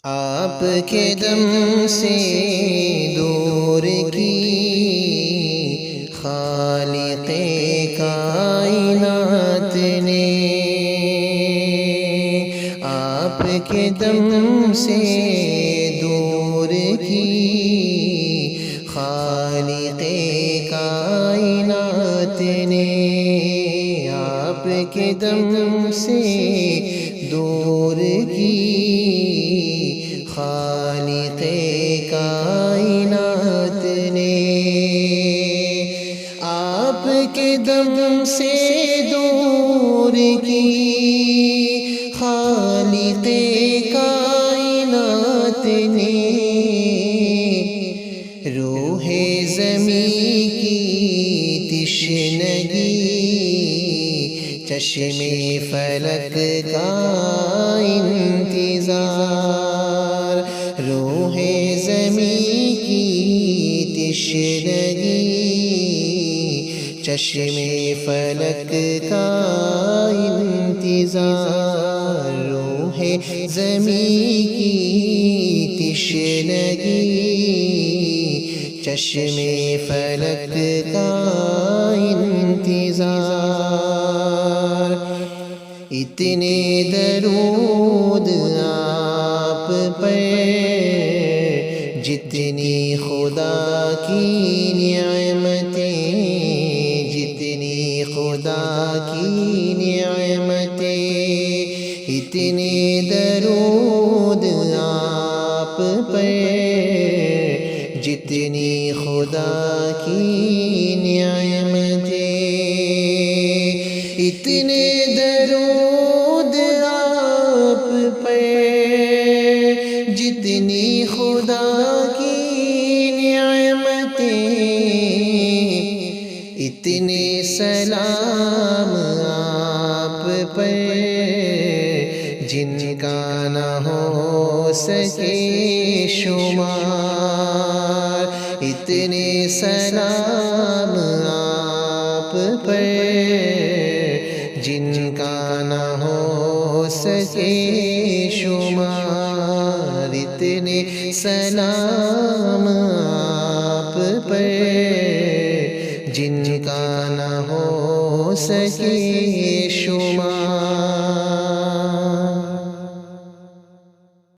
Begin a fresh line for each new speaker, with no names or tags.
آپ کے دم سے دور کی خالق کائنات نے، آپ کے دم سے دور کی خالق کائنات نے، آپ کے دم سے دور کی خالق کائنات نے، آپ کے دم سے دور کی خالق کائنات نے، روح زمیں کی تشنگی چشم فلک کا انتظار، روح زمیں کی تشنگی چشم فلک کا انتظار، روح زمیں کی تشنگی چشم فلک کا انتظار، اتنے درود آپ پر جتنی خدا کی نعمتیں، جتنی خدا کی نعمتیں، اتنے درود آپ پر جتنی خدا کی نعمتیں، اتنے درود آپ پر جتنی خدا کی نعمتیں، اتنے سلام آپ پر جن کا نہ ہو سکے شمار، اتنے سلام آپ پر جن کا نہ ہو سکے شمار، اتنے سلام آپ پر جن کا نہ ہو سکے شمار۔